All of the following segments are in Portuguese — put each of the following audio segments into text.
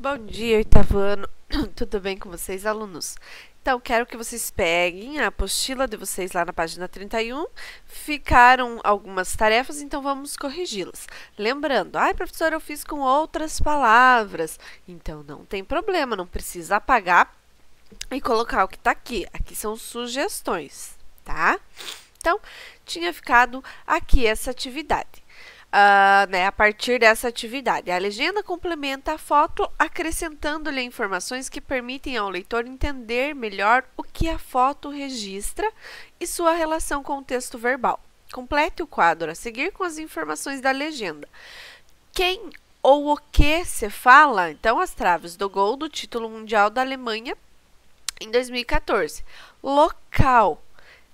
Bom dia, oitavo ano. Tudo bem com vocês, alunos? Então, quero que vocês peguem a apostila de vocês lá na página 31. Ficaram algumas tarefas, então vamos corrigi-las. Lembrando, professora, eu fiz com outras palavras. Então, não tem problema, não precisa apagar e colocar o que está aqui. Aqui são sugestões, tá? Então, tinha ficado aqui essa atividade. A partir dessa atividade, a legenda complementa a foto, acrescentando-lhe informações que permitem ao leitor entender melhor o que a foto registra e sua relação com o texto verbal. Complete o quadro a seguir com as informações da legenda. Quem ou o que se fala? Então, as traves do gol do título mundial da Alemanha em 2014. Local: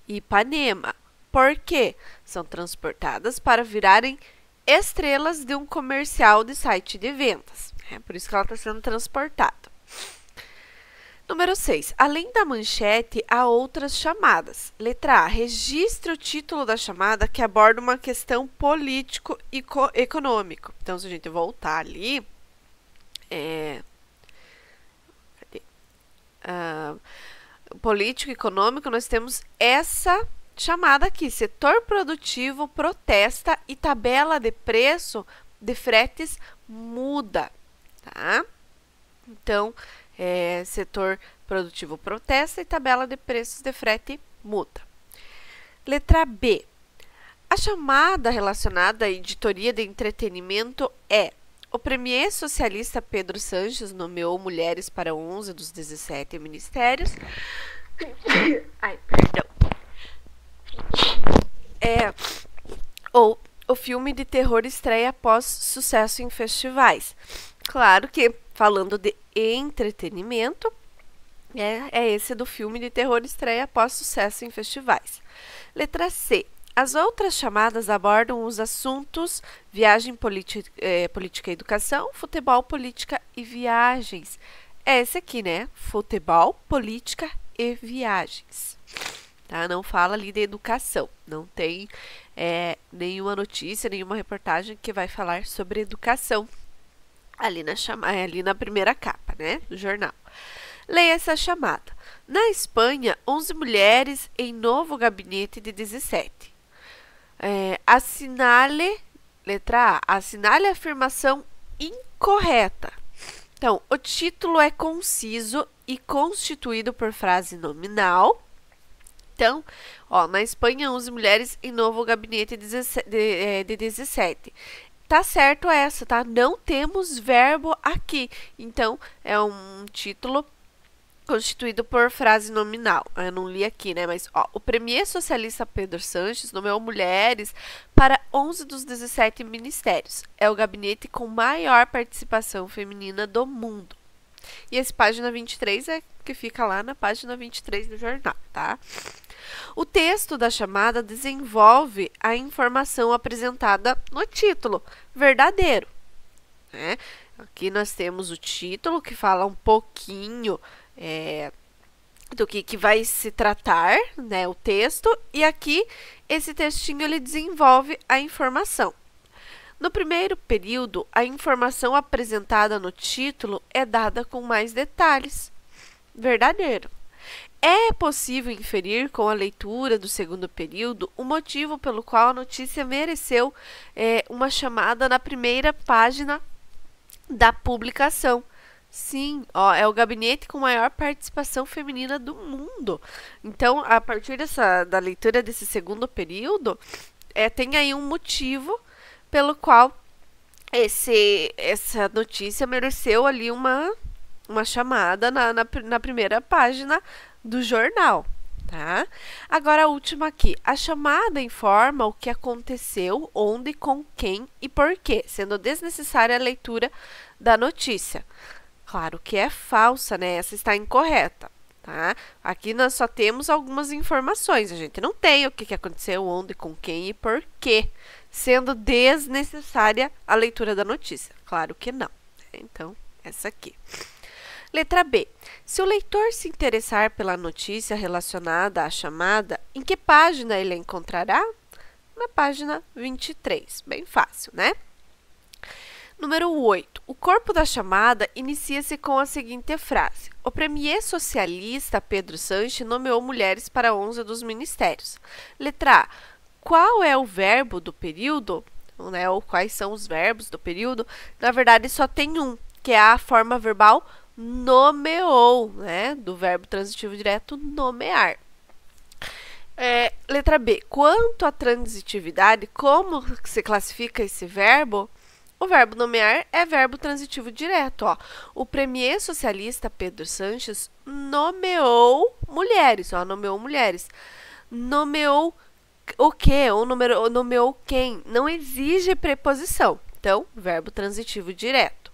Ipanema. Por quê? São transportadas para virarem estrelas de um comercial de site de vendas. É por isso que ela está sendo transportada. Número 6. Além da manchete, há outras chamadas. Letra A. Registre o título da chamada que aborda uma questão político-econômico. Então, se a gente voltar ali... político-econômico, nós temos essa chamada aqui, setor produtivo protesta e tabela de preço de fretes muda, tá? Então, setor produtivo protesta e tabela de preços de frete muda. Letra B. A chamada relacionada à editoria de entretenimento é: o premier socialista Pedro Sanches nomeou mulheres para 11 dos 17 ministérios. Ou o filme de terror estreia após sucesso em festivais. Claro que, falando de entretenimento, é esse do filme de terror estreia após sucesso em festivais. Letra C. As outras chamadas abordam os assuntos viagem, política e educação, futebol, política e viagens. É esse aqui, né? Futebol, política e viagens. Tá? Não fala ali de educação. Não tem nenhuma notícia, nenhuma reportagem que vai falar sobre educação ali na primeira capa, né? Do jornal. Leia essa chamada. Na Espanha, 11 mulheres em novo gabinete de 17. Assinale, letra A, assinale a afirmação incorreta. Então, o título é conciso e constituído por frase nominal. Então, na Espanha, 11 mulheres em novo gabinete de 17. Tá certo essa, tá? Não temos verbo aqui. Então, é um título constituído por frase nominal. Eu não li aqui, né? Mas, o premier socialista Pedro Sanches nomeou mulheres para 11 dos 17 ministérios. É o gabinete com maior participação feminina do mundo. E essa página 23 é que fica lá na página 23 do jornal, tá? O texto da chamada desenvolve a informação apresentada no título, verdadeiro, né? Aqui nós temos o título, que fala um pouquinho do que vai se tratar, né, o texto, e aqui esse textinho ele desenvolve a informação. No primeiro período, a informação apresentada no título é dada com mais detalhes. Verdadeiro. É possível inferir com a leitura do segundo período o motivo pelo qual a notícia mereceu uma chamada na primeira página da publicação. Sim, é o gabinete com maior participação feminina do mundo. Então, a partir da leitura desse segundo período, tem aí um motivo pelo qual essa notícia mereceu ali uma chamada na primeira página do jornal, tá? Agora a última aqui. A chamada informa o que aconteceu, onde, com quem e por quê, sendo desnecessária a leitura da notícia. Claro que é falsa, né? Essa está incorreta, tá? Aqui nós só temos algumas informações. A gente não tem o que aconteceu, onde, com quem e por quê, sendo desnecessária a leitura da notícia. Claro que não. Então, essa aqui. Letra B. Se o leitor se interessar pela notícia relacionada à chamada, em que página ele a encontrará? Na página 23. Bem fácil, né? Número 8. O corpo da chamada inicia-se com a seguinte frase. O premier socialista Pedro Sanches nomeou mulheres para 11 dos ministérios. Letra A. Qual é o verbo do período? Né, ou quais são os verbos do período? Na verdade, só tem um, que é a forma verbal nomeou, né, do verbo transitivo direto nomear. Letra B. Quanto à transitividade, como se classifica esse verbo? O verbo nomear é verbo transitivo direto. Ó. O premier socialista Pedro Sanches nomeou mulheres. Ó, nomeou mulheres. Nomeou o quê? Ou nomeou quem? Não exige preposição. Então, verbo transitivo direto.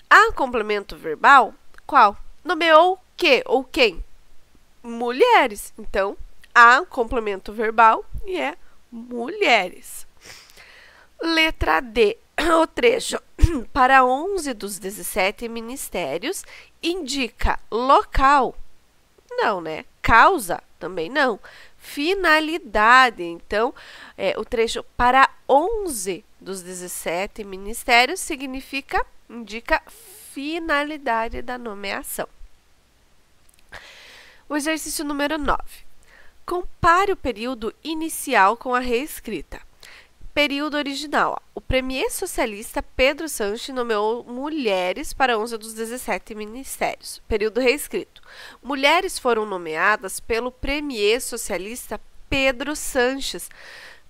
A complemento verbal, qual? Nomeou que ou quem? Mulheres. Então, a complemento verbal e é mulheres. Letra D. O trecho para 11 dos 17 ministérios indica local. Não, né? Causa também não. Finalidade. Então, o trecho para 11 dos 17 ministérios indica finalidade da nomeação. O exercício número 9. Compare o período inicial com a reescrita. Período original. Ó. O premier socialista Pedro Sanches nomeou mulheres para 11 dos 17 ministérios. Período reescrito. Mulheres foram nomeadas pelo premier socialista Pedro Sanches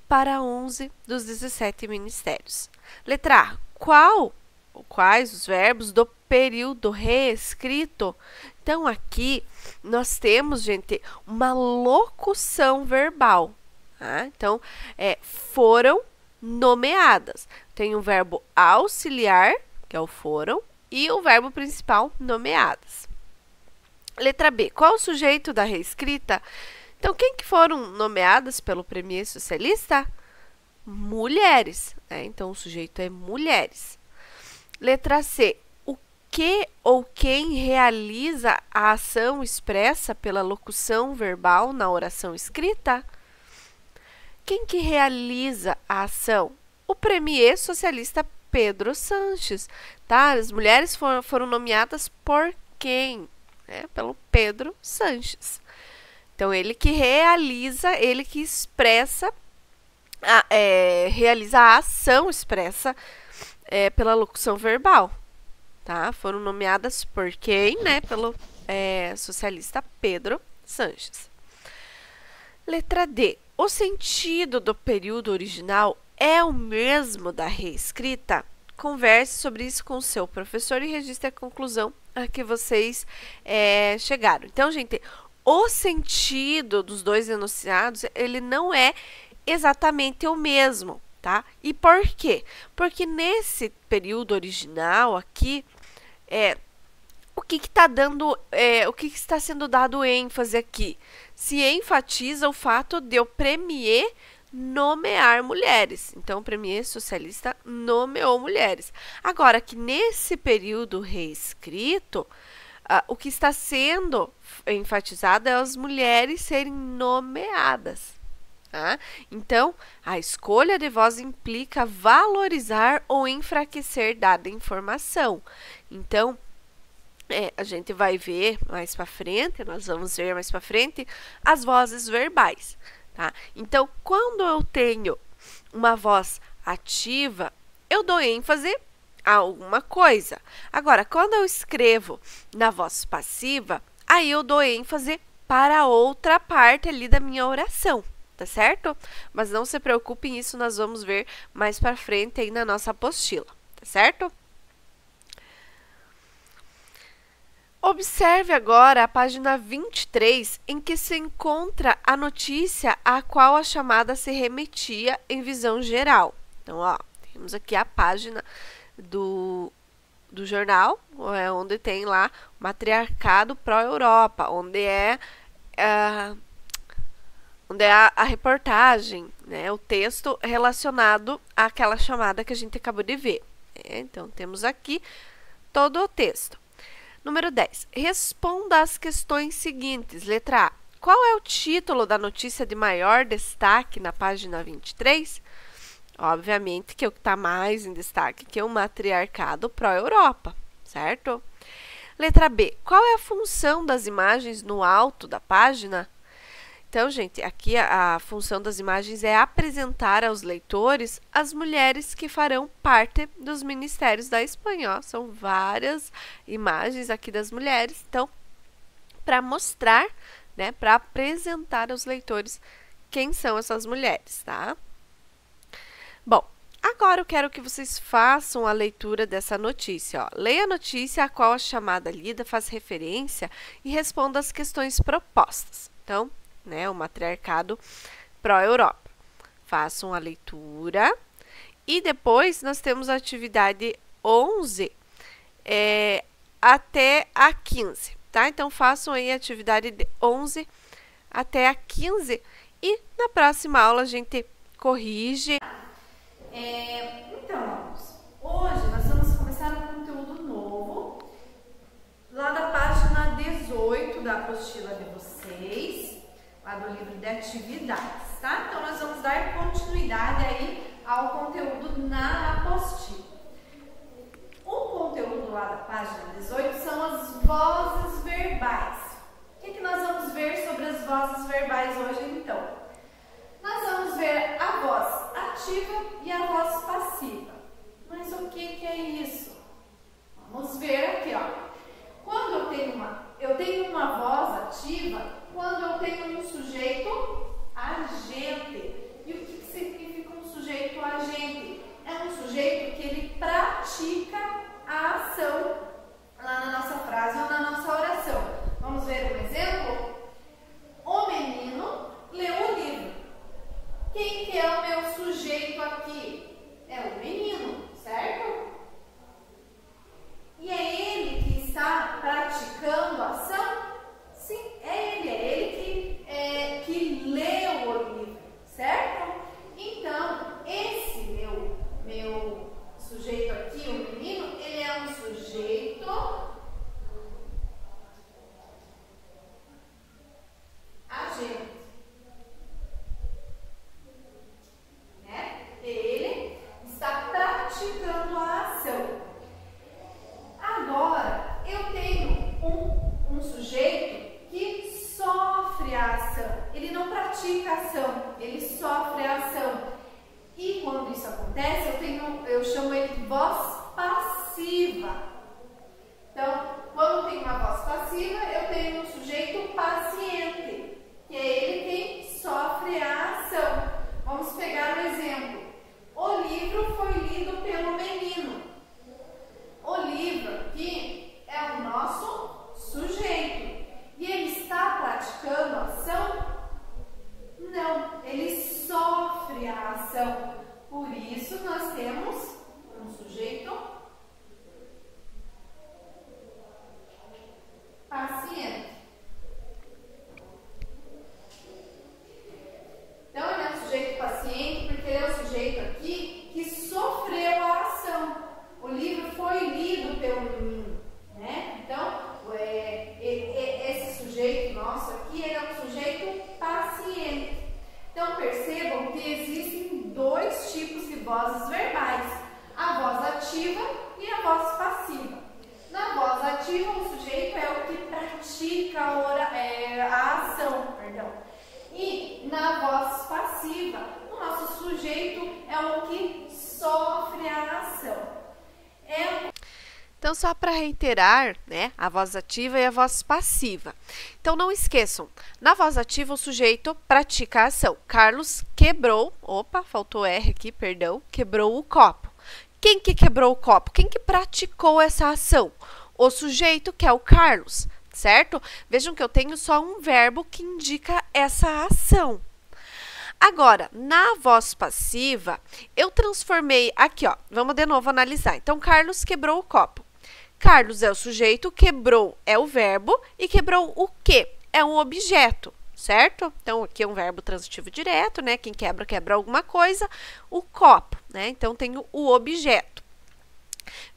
para 11 dos 17 ministérios. Letra A. Quais os verbos do período reescrito? Então, aqui nós temos, gente, uma locução verbal. Tá? Então, foram nomeadas. Tem o verbo auxiliar, que é o foram, e o verbo principal, nomeadas. Letra B. Qual o sujeito da reescrita? Então, quem que foram nomeadas pelo premier socialista? Mulheres. Né? Então, o sujeito é mulheres. Letra C. O que ou quem realiza a ação expressa pela locução verbal na oração escrita? Quem que realiza a ação? O premier socialista Pedro Sanches. Tá? As mulheres foram nomeadas por quem? Pelo Pedro Sanches. Então, ele que realiza, ele que expressa, realiza a ação expressa pela locução verbal. Tá? Foram nomeadas por quem? Né? Pelo socialista Pedro Sanches. Letra D. O sentido do período original é o mesmo da reescrita? Converse sobre isso com o seu professor e registre a conclusão a que vocês chegaram. Então, gente, o sentido dos dois enunciados, ele não é exatamente o mesmo, tá? E por quê? Porque nesse período original aqui, o que está sendo dado ênfase aqui? Se enfatiza o fato de o premier nomear mulheres. Então, o premier socialista nomeou mulheres. Agora, que nesse período reescrito, o que está sendo enfatizado é as mulheres serem nomeadas. Tá? Então, a escolha de voz implica valorizar ou enfraquecer dada informação. Então, a gente vai ver mais para frente, nós vamos ver mais para frente as vozes verbais, tá? Então, quando eu tenho uma voz ativa, eu dou ênfase a alguma coisa. Agora, quando eu escrevo na voz passiva, aí eu dou ênfase para outra parte ali da minha oração, tá certo? Mas não se preocupem, isso nós vamos ver mais para frente aí na nossa apostila, tá certo? Observe agora a página 23, em que se encontra a notícia a qual a chamada se remetia em visão geral. Então, ó, temos aqui a página do jornal, onde tem lá o matriarcado pró-Europa, onde é a reportagem, né, o texto relacionado àquela chamada que a gente acabou de ver. Então, temos aqui todo o texto. Número 10. Responda às questões seguintes. Letra A. Qual é o título da notícia de maior destaque na página 23? Obviamente que o que está mais em destaque que é o matriarcado pró-Europa, certo? Letra B. Qual é a função das imagens no alto da página? Então, gente, aqui a função das imagens é apresentar aos leitores as mulheres que farão parte dos ministérios da Espanha. Ó, são várias imagens aqui das mulheres, então, para mostrar, né, para apresentar aos leitores quem são essas mulheres, tá? Bom, agora eu quero que vocês façam a leitura dessa notícia. Ó. Leia a notícia a qual a chamada lida faz referência e responda as questões propostas. Então, né, o matriarcado pró-Europa. Façam a leitura. E depois nós temos a atividade 11 até a 15, tá? Então, façam aí a atividade de 11 até a 15 e na próxima aula a gente corrige. Então, alunos, hoje nós vamos começar um conteúdo novo, lá da página 18 da apostila de vocês, lá do livro de atividades, tá? Então, nós vamos dar continuidade aí ao conteúdo na apostila. O conteúdo lá da página 18 são as vozes verbais. O que nós vamos ver sobre as vozes verbais hoje, então? Nós vamos ver a voz ativa e a voz passiva. Mas o que é isso? Vamos ver aqui, ó. Quando eu tenho uma voz ativa, quando eu tenho um sujeito agente. E o que significa um sujeito agente? É um sujeito que ele pratica a ação lá na nossa frase ou na nossa oração. Vamos ver um exemplo? O menino leu o livro. Quem que é o meu sujeito aqui? É o menino, certo? E é ele que está praticando a ação? Sim, é ele que leu o livro, certo? Então, esse meu sujeito aqui, o menino, ele é um sujeito agente. Ele está praticando a ação. Agora, eu tenho um sujeito que sofre a ação. Ele não pratica a ação, ele sofre a ação. E quando isso acontece, eu chamo ele de voz passiva. Então, quando eu tenho uma voz passiva, eu tenho um sujeito paciente, que é ele quem sofre a ação. Vamos pegar um exemplo. O livro foi lido pelo menino. O livro aqui é o nosso sujeito. E ele está praticando a ação? Não, ele sofre a ação. Por isso, nós temos um sujeito paciente. Então, ele é um sujeito paciente porque ele é o sujeito aqui que sofreu a ação. O livro foi lido pelo menino, né? Então, esse sujeito nosso aqui, ele é um sujeito paciente. Então, percebam que existem dois tipos de vozes verbais. A voz ativa e a voz passiva. Na voz ativa, o sujeito é o que pratica a ação, E na voz passiva, o nosso sujeito é o que sofre a ação. Então, só para reiterar, né, a voz ativa e a voz passiva. Então, não esqueçam, na voz ativa o sujeito pratica a ação. Carlos quebrou, faltou R aqui, perdão, quebrou o copo. Quem que quebrou o copo? Quem que praticou essa ação? O sujeito, que é o Carlos, certo? Vejam que eu tenho só um verbo que indica essa ação. Agora, na voz passiva, eu transformei aqui, ó, vamos de novo analisar. Então, Carlos quebrou o copo. Carlos é o sujeito, quebrou é o verbo e quebrou o quê? É um objeto, certo? Então, aqui é um verbo transitivo direto, né? Quem quebra, quebra alguma coisa. O copo, né? Então, tenho o objeto.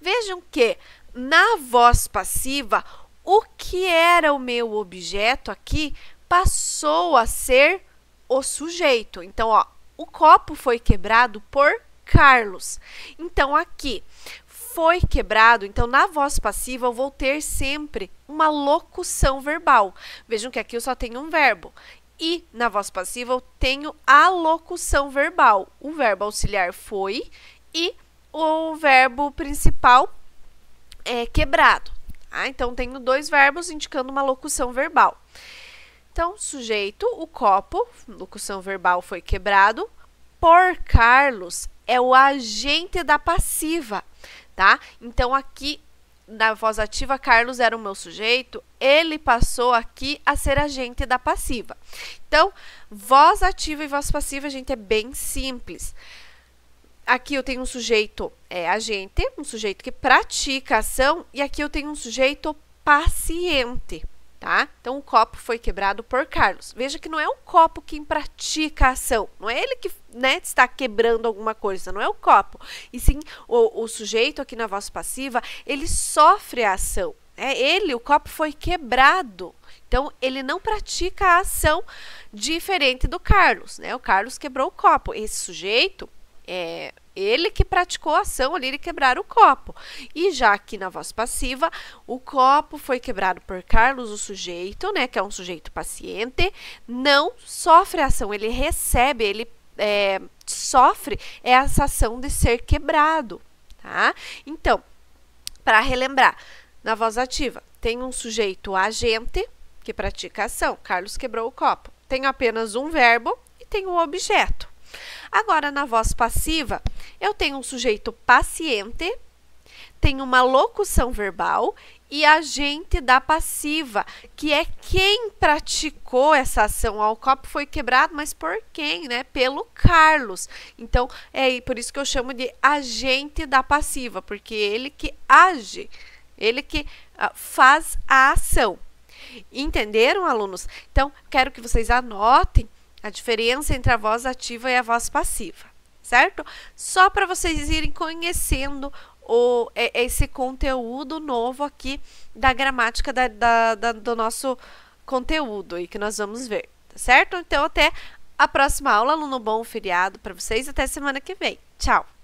Vejam que na voz passiva, o que era o meu objeto aqui passou a ser o sujeito. Então, ó, o copo foi quebrado por Carlos. Então, aqui, foi quebrado, então na voz passiva eu vou ter sempre uma locução verbal. Vejam que aqui eu só tenho um verbo. E na voz passiva eu tenho a locução verbal. O verbo auxiliar foi e o verbo principal é quebrado. Tá? Então, tenho dois verbos indicando uma locução verbal. Então, sujeito, o copo, locução verbal foi quebrado. Por Carlos é o agente da passiva, tá? Então, aqui na voz ativa, Carlos era o meu sujeito, ele passou aqui a ser agente da passiva. Então, voz ativa e voz passiva, gente, é bem simples. Aqui eu tenho um sujeito agente, um sujeito que pratica a ação, e aqui eu tenho um sujeito paciente, tá? Então, o copo foi quebrado por Carlos. Veja que não é o copo quem pratica a ação, não é ele que, né, está quebrando alguma coisa, não é o copo. E sim, o sujeito aqui na voz passiva, ele sofre a ação. O copo foi quebrado. Então, ele não pratica a ação diferente do Carlos, né? O Carlos quebrou o copo. Esse sujeito ele que praticou a ação ali de quebrar o copo. E já aqui na voz passiva, o copo foi quebrado por Carlos, o sujeito, né, que é um sujeito paciente, não sofre a ação, ele recebe, ele sofre essa ação de ser quebrado, tá? Então, para relembrar, na voz ativa, tem um sujeito agente que pratica a ação, Carlos quebrou o copo. Tenho apenas um verbo e tenho um objeto. Agora, na voz passiva, eu tenho um sujeito paciente, tenho uma locução verbal e agente da passiva, que é quem praticou essa ação. O copo foi quebrado, mas por quem, né? Pelo Carlos. Então, é por isso que eu chamo de agente da passiva, porque ele que age, ele que faz a ação. Entenderam, alunos? Então, quero que vocês anotem a diferença entre a voz ativa e a voz passiva, certo? Só para vocês irem conhecendo esse conteúdo novo aqui da gramática do nosso conteúdo aí que nós vamos ver, tá certo? Então, até a próxima aula, aluno bom, feriado para vocês, até semana que vem. Tchau!